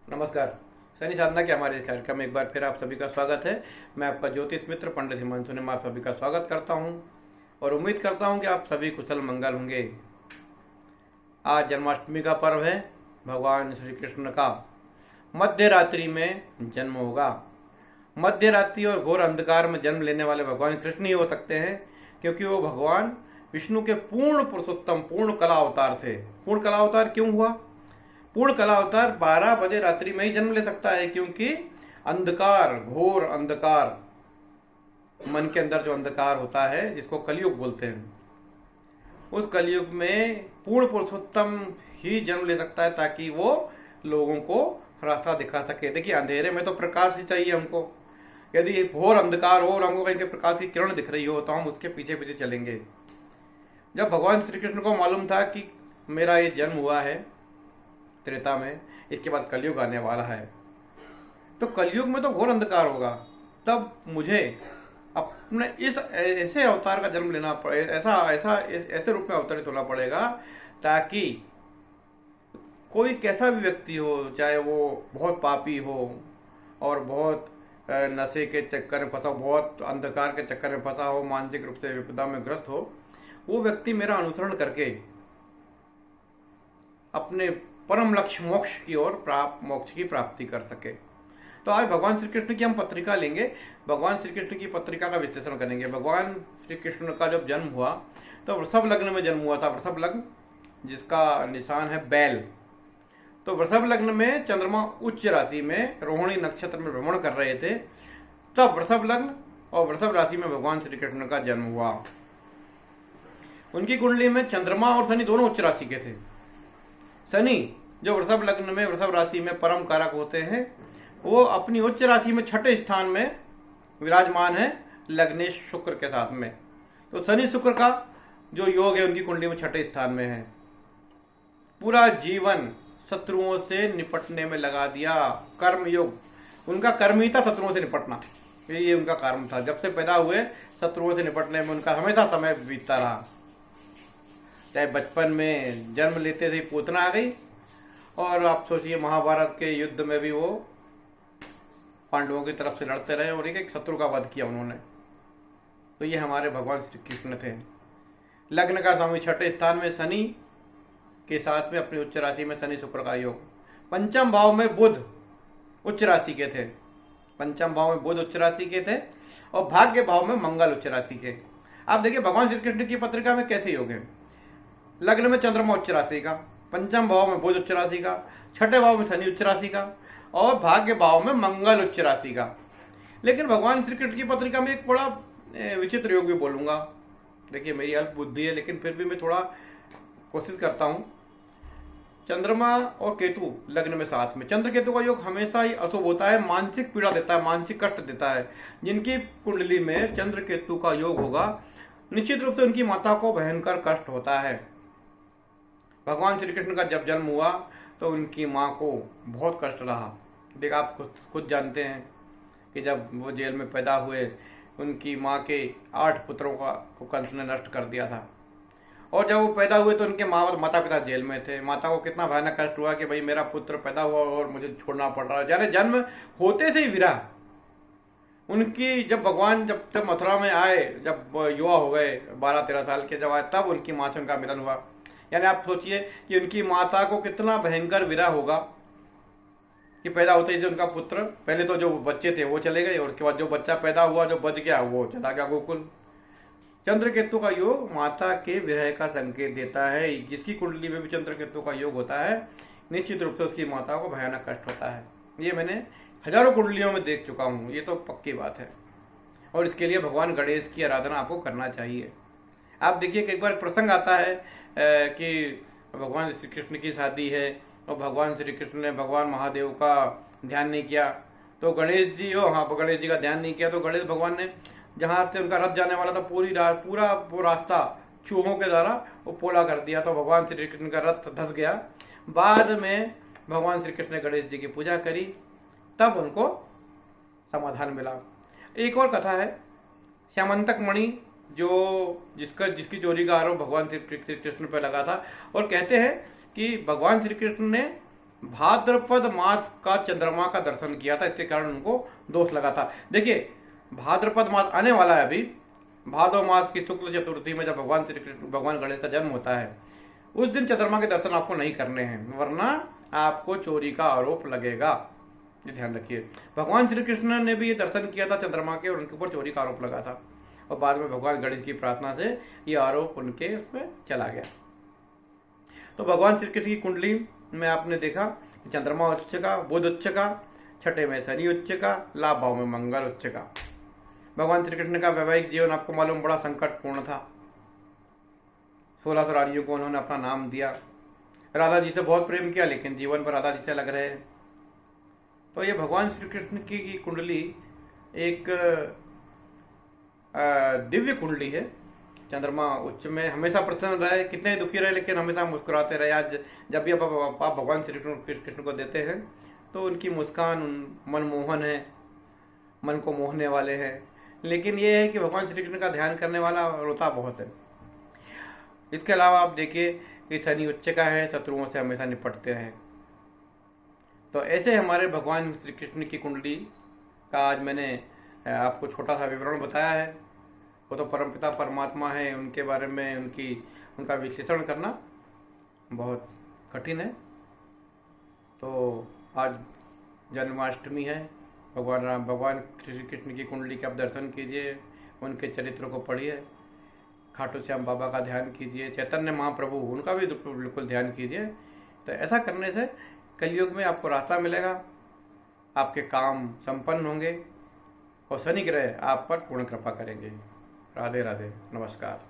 नमस्कार। शनि साधना के हमारे इस कार्यक्रम में एक बार फिर आप सभी का स्वागत है। मैं आपका ज्योतिष मित्र पंडित हिमांशु ने आप सभी का स्वागत करता हूं और उम्मीद करता हूं कि आप सभी कुशल मंगल होंगे। आज जन्माष्टमी का पर्व है। भगवान श्री कृष्ण का मध्य रात्रि में जन्म होगा। मध्य रात्रि और घोर अंधकार में जन्म लेने वाले भगवान कृष्ण ही हो सकते हैं, क्योंकि वो भगवान विष्णु के पूर्ण पुरुषोत्तम पूर्ण कला अवतार थे। पूर्ण कला अवतार क्यों हुआ? पूर्ण कला अवतार 12 बजे रात्रि में ही जन्म ले सकता है, क्योंकि अंधकार, घोर अंधकार, मन के अंदर जो अंधकार होता है जिसको कलयुग बोलते हैं, उस कलयुग में पूर्ण पुरुषोत्तम ही जन्म ले सकता है, ताकि वो लोगों को रास्ता दिखा सके। देखिए, अंधेरे में तो प्रकाश ही चाहिए हमको। यदि घोर अंधकार हो और हमको कहीं के प्रकाश की किरण दिख रही हो तो हम उसके पीछे पीछे चलेंगे। जब भगवान श्री कृष्ण को मालूम था कि मेरा ये जन्म हुआ है त्रेता में, इसके बाद कलयुग आने वाला है, तो कलयुग में तो घोर अंधकार होगा, तब मुझे अपने इस ऐसे अवतार का जन्म लेना पड़े, ऐसे रूप में अवतरित होना पड़ेगा, ताकि कोई कैसा भी व्यक्ति हो, चाहे वो बहुत पापी हो और बहुत नशे के चक्कर में फंसा हो, बहुत अंधकार के चक्कर में फंसा हो, मानसिक रूप से विपदा में ग्रस्त हो, वो व्यक्ति मेरा अनुसरण करके अपने परम लक्ष्य मोक्ष की ओर मोक्ष की प्राप्ति कर सके। तो आज भगवान श्री कृष्ण की हम पत्रिका लेंगे, भगवान श्री कृष्ण की पत्रिका का विश्लेषण करेंगे। भगवान श्री कृष्ण का जब जन्म हुआ तो वृषभ लग्न में जन्म हुआ था। वृषभ लग्न जिसका निशान है बैल। तो वृषभ लग्न में चंद्रमा उच्च राशि में रोहिणी नक्षत्र में भ्रमण कर रहे थे, तब वृषभ लग्न और वृषभ राशि में भगवान श्री कृष्ण का जन्म हुआ। उनकी कुंडली में चंद्रमा और शनि दोनों उच्च राशि के थे। शनि जो वृषभ लग्न में वृषभ राशि में परम कारक होते हैं, वो अपनी उच्च राशि में छठे स्थान में विराजमान है लग्नेश शुक्र के साथ में। तो शनि शुक्र का जो योग है उनकी कुंडली में छठे स्थान में है। पूरा जीवन शत्रुओं से निपटने में लगा दिया। कर्म योग, उनका कर्म ही था शत्रुओं से निपटना, ये उनका कर्म था। जब से पैदा हुए शत्रुओं से निपटने में उनका हमेशा समय बीतता रहा। चाहे बचपन में जन्म लेते थे पूतना आ गई, और आप सोचिए महाभारत के युद्ध में भी वो पांडवों की तरफ से लड़ते रहे और एक एक शत्रु का वध किया उन्होंने। तो ये हमारे भगवान श्री कृष्ण थे। लग्न का स्वामी छठे स्थान में शनि के साथ में अपनी उच्च राशि में शनि शुक्र का योग। पंचम भाव में बुध उच्च राशि के थे। पंचम भाव में बुध उच्च राशि के थे और भाग्य भाव में मंगल उच्च राशि के। आप देखिए भगवान श्री कृष्ण की पत्रिका में कैसे योग है। लग्न में चंद्रमा उच्च राशि का, पंचम भाव में बुध उच्च राशि का, छठे भाव में शनि उच्च राशि का और भाग्य भाव में मंगल उच्च राशि का। लेकिन भगवान श्री कृष्ण की पत्रिका में एक बड़ा विचित्र योग भी बोलूंगा। देखिए, मेरी अल्प बुद्धि है, लेकिन फिर भी मैं थोड़ा कोशिश करता हूं। चंद्रमा और केतु लग्न में साथ में, चंद्र केतु का योग हमेशा ही अशुभ होता है, मानसिक पीड़ा देता है, मानसिक कष्ट देता है। जिनकी कुंडली में चंद्र केतु का योग होगा, निश्चित रूप से उनकी माता को भयंकर कष्ट होता है। भगवान श्री कृष्ण का जब जन्म हुआ तो उनकी माँ को बहुत कष्ट रहा। देख, आप खुद जानते हैं कि जब वो जेल में पैदा हुए, उनकी माँ के 8 पुत्रों को कंस ने नष्ट कर दिया था। और जब वो पैदा हुए तो उनके माता पिता जेल में थे। माता को कितना भयानक कष्ट हुआ कि भाई मेरा पुत्र पैदा हुआ और मुझे छोड़ना पड़ रहा है। यानी जन्म होते से ही विरह उनकी। जब भगवान जब मथुरा में आए, जब युवा हो गए 12-13 साल के जब आए, तब उनकी माँ से उनका मिलन हुआ। यानी आप सोचिए कि उनकी माता को कितना भयंकर विरह होगा कि पैदा होते ही उनका पुत्र, पहले तो जो बच्चे थे वो चले गए और उसके बाद जो बच्चा पैदा हुआ, जो बच गया, वो चला गया गोकुल। चंद्र केतु का योग माता के विरह का संकेत देता है। जिसकी कुंडली में भी चंद्र केतु का योग होता है, निश्चित रूप से उसकी माता को भयानक कष्ट होता है। ये मैंने हजारों कुंडलियों में देख चुका हूँ, ये तो पक्की बात है। और इसके लिए भगवान गणेश की आराधना आपको करना चाहिए। आप देखिए, कई बार प्रसंग आता है कि भगवान श्री कृष्ण की शादी है और भगवान श्री कृष्ण ने भगवान महादेव का ध्यान नहीं किया, तो गणेश जी गणेश जी का ध्यान नहीं किया, तो गणेश भगवान ने जहाँ से उनका रथ जाने वाला था पूरा वो रास्ता चूहों के द्वारा वो पोला कर दिया, तो भगवान श्री कृष्ण का रथ धंस गया। बाद में भगवान श्री कृष्ण ने गणेश जी की पूजा करी, तब उनको समाधान मिला। एक और कथा है, श्यामंतक मणि जिसकी चोरी का आरोप भगवान श्री कृष्ण पर लगा था, और कहते हैं कि भगवान श्री कृष्ण ने भाद्रपद मास का चंद्रमा का दर्शन किया था, इसके कारण उनको दोष लगा था। देखिए भाद्रपद मास आने वाला है अभी, भादो मास की शुक्ल चतुर्थी में जब भगवान श्री कृष्ण भगवान गणेश का जन्म होता है, उस दिन चंद्रमा के दर्शन आपको नहीं करने हैं, वरना आपको चोरी का आरोप लगेगा। ये ध्यान रखिए। भगवान श्री कृष्ण ने भी ये दर्शन किया था चंद्रमा के, और उनके ऊपर चोरी का आरोप लगा था, और बाद में भगवान गणेश की प्रार्थना से ये आरोप उनके उसमें चला गया। तो भगवान श्री कृष्ण की कुंडली में आपने देखा कि चंद्रमा उच्च का, बुध उच्च का, छठे में शनि उच्च का, लाभ भाव में मंगल उच्च का। भगवान श्री कृष्ण का वैवाहिक जीवन आपको मालूम बड़ा संकटपूर्ण था। 1600 रानियों को उन्होंने अपना नाम दिया। राधा जी से बहुत प्रेम किया, लेकिन जीवन पर राधा जी से अलग रहे। तो ये भगवान श्री कृष्ण की कुंडली एक दिव्य कुंडली है। चंद्रमा उच्च में हमेशा प्रसन्न रहे, कितने दुखी रहे लेकिन हमेशा मुस्कुराते रहे। आज जब भी आप भगवान श्री कृष्ण को देते हैं तो उनकी मुस्कान मनमोहन है, मन को मोहने वाले हैं। लेकिन ये है कि भगवान श्री कृष्ण का ध्यान करने वाला रोता बहुत है। इसके अलावा आप देखिए कि शनि उच्च का है, शत्रुओं से हमेशा निपटते रहे। तो ऐसे हमारे भगवान श्री कृष्ण की कुंडली का आज मैंने आपको छोटा सा विवरण बताया है। वो तो परमपिता परमात्मा है, उनके बारे में उनका विश्लेषण करना बहुत कठिन है। तो आज जन्माष्टमी है, भगवान श्री कृष्ण की कुंडली के आप दर्शन कीजिए, उनके चरित्र को पढ़िए, खाटू श्याम बाबा का ध्यान कीजिए, चैतन्य महाप्रभु उनका भी बिल्कुल ध्यान कीजिए। तो ऐसा करने से कलयुग में आपको रास्ता मिलेगा, आपके काम संपन्न होंगे और शनि ग्रह आप पर पूर्ण कृपा करेंगे। राधे राधे, नमस्कार।